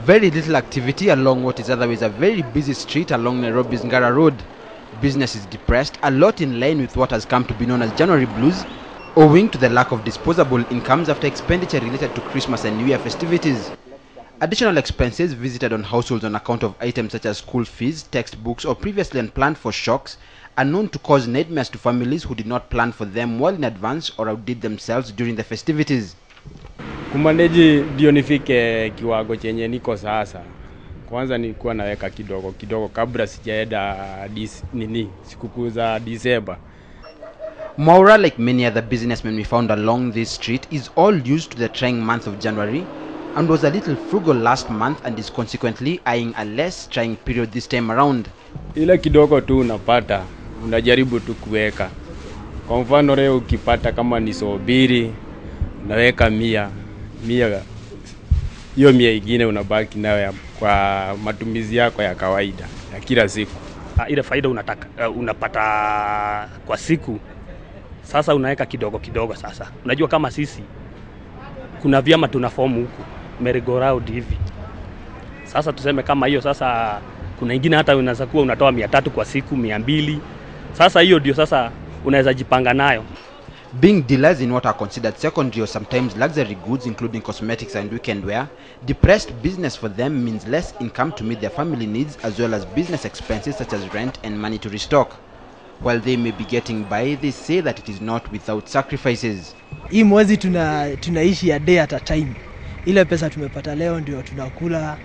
Very little activity along what is otherwise a very busy street along Nairobi's Ngara Road. Business is depressed, a lot in line with what has come to be known as January blues, owing to the lack of disposable incomes after expenditure related to Christmas and New Year festivities. Additional expenses visited on households on account of items such as school fees, textbooks, or previously unplanned for shocks are known to cause nightmares to families who did not plan for them well in advance or outdid themselves during the festivities. Kumanage ndio nifike kiwango chenye niko sasa. Kwanza nilikuwa naweka kidogo kabla sijaenda sikukuu za December. Maura, like many other businessmen we found along this street, is all used to the trying month of January and was a little frugal last month and is consequently eyeing a less trying period this time around. Ile kidogo tu unapata, unajaribu tu kuweka. Kwa mfano leo ukipata kama ni sobiri, unaweka 100. Hiyo 100 ingine unabaki nayo kwa matumizi yako ya kawaida ya kila siku. Ile faida unapata kwa siku. Sasa unaweka kidogo sasa. Unajua kama sisi kuna vyama tunafomu huku merry-go-round hivi. Sasa tuseme kama hiyo sasa kuna ingine hata unaweza kuwa unatoa 300 kwa siku, 200. Sasa hiyo ndio sasa unaweza jipanga nayo. Being dealers in what are considered secondary or sometimes luxury goods including cosmetics and weekend wear, depressed business for them means less income to meet their family needs as well as business expenses such as rent and money to restock. While they may be getting by, they say that it is not without sacrifices. Hii mwezi tunaishi a day at a time. Ile pesa tumepata leo ndio tunakula.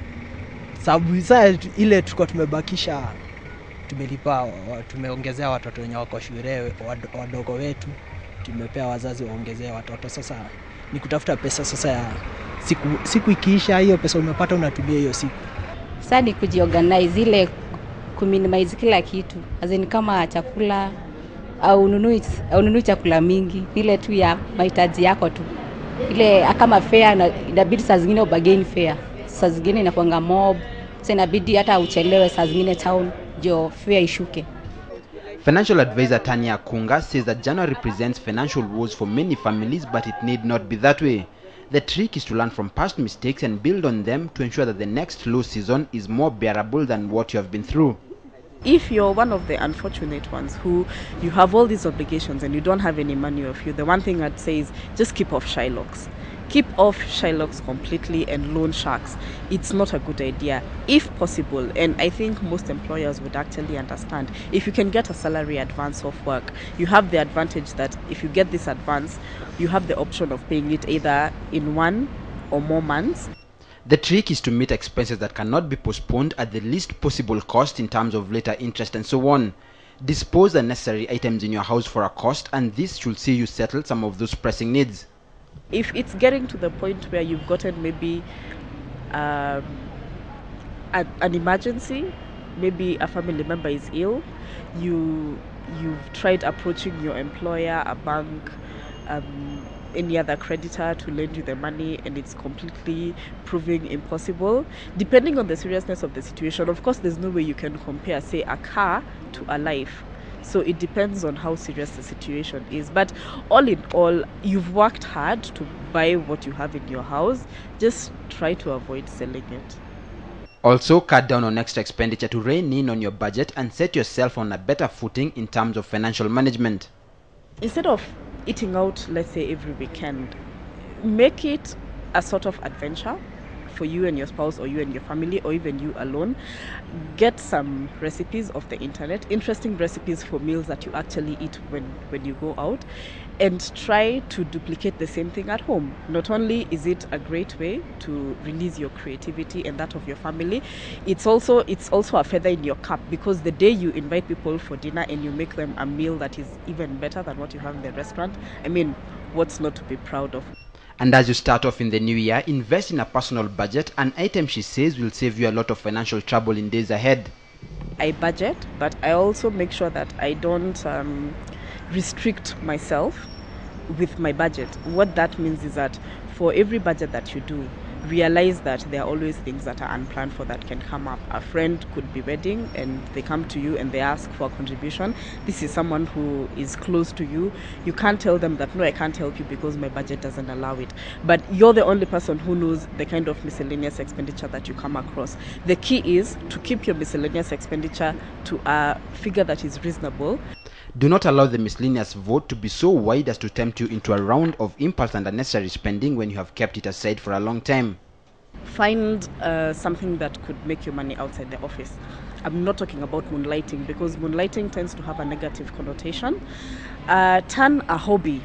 Sababu sasa ile tuko tumebakisha tumelipa, tumeongezea watoto wenye wako shule wadogo wetu. Tumepea wazazi waongezea watoto. Sasa ni kutafuta pesa sasa ya siku ikiisha hiyo pesa umepata unatumia hiyo siku. Sasa ni kujiorganize ile kuminimize kila kitu. Azeni kama chakula au ununui chakula mingi, ile tu ya mahitaji yako tu. Ile kama fare inabidi saa zingine ubagain fare. Saa zingine inakuanga mob. Sasa inabidi hata uchelewe saa zingine town ndio fare ishuke. Financial advisor Tanya Kunga says that January represents financial woes for many families, but it need not be that way. The trick is to learn from past mistakes and build on them to ensure that the next low season is more bearable than what you have been through. If you're one of the unfortunate ones who you have all these obligations and you don't have any money of you, the one thing I'd say is just keep off Shylocks. Keep off Shylocks completely and loan sharks. It's not a good idea if possible, and I think most employers would actually understand. If you can get a salary advance of work, you have the advantage that if you get this advance, you have the option of paying it either in 1 or more months. The trick is to meet expenses that cannot be postponed at the least possible cost in terms of later interest and so on. Dispose the necessary items in your house for a cost, and this should see you settle some of those pressing needs. If it's getting to the point where you've gotten maybe an emergency, maybe a family member is ill, you've tried approaching your employer, a bank, any other creditor to lend you the money, and it's completely proving impossible. Depending on the seriousness of the situation, of course there's no way you can compare, say, a car to a life. So it depends on how serious the situation is. But all in all, you've worked hard to buy what you have in your house. Just try to avoid selling it. Also, cut down on extra expenditure to rein in on your budget and set yourself on a better footing in terms of financial management. Instead of eating out, let's say, every weekend, make it a sort of adventure for you and your spouse, or you and your family, or even you alone. Get some recipes off the internet, interesting recipes for meals that you actually eat when you go out, and try to duplicate the same thing at home. Not only is it a great way to release your creativity and that of your family, it's also a feather in your cap, because the day you invite people for dinner and you make them a meal that is even better than what you have in the restaurant, I mean, what's not to be proud of? And as you start off in the new year, invest in a personal budget, an item she says will save you a lot of financial trouble in days ahead. I budget, but I also make sure that I don't restrict myself with my budget. What that means is that for every budget that you do, realize that there are always things that are unplanned for that can come up. A friend could be wedding and they come to you and they ask for a contribution. This is someone who is close to you. You can't tell them that, no, I can't help you because my budget doesn't allow it. But you're the only person who knows the kind of miscellaneous expenditure that you come across. The key is to keep your miscellaneous expenditure to a figure that is reasonable. Do not allow the miscellaneous vote to be so wide as to tempt you into a round of impulse and unnecessary spending when you have kept it aside for a long time. Find something that could make your money outside the office. I'm not talking about moonlighting, because moonlighting tends to have a negative connotation. Turn a hobby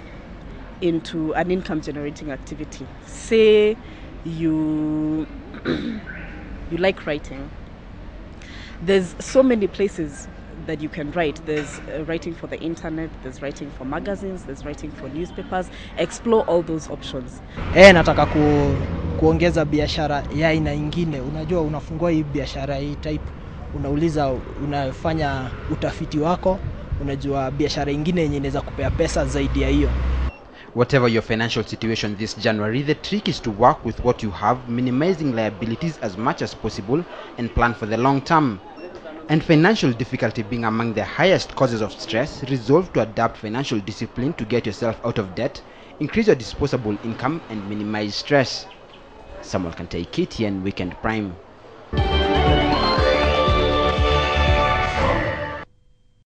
into an income generating activity. Say you you like writing. There's so many places that you can write. There's writing for the internet, there's writing for magazines, there's writing for newspapers. Explore all those options. Nataka kuongeza biashara ya aina nyingine. Unajua unafungua hii biashara hii type, unauliza, unafanya utafiti wako, unajua biashara nyingine yenye inaweza kupea pesa zaidi ya hiyo. Whatever your financial situation this January, the trick is to work with what you have, minimizing liabilities as much as possible and plan for the long term. And financial difficulty being among the highest causes of stress, resolve to adapt financial discipline to get yourself out of debt, increase your disposable income and minimize stress. Samuel Kantai, KTN Weekend Prime.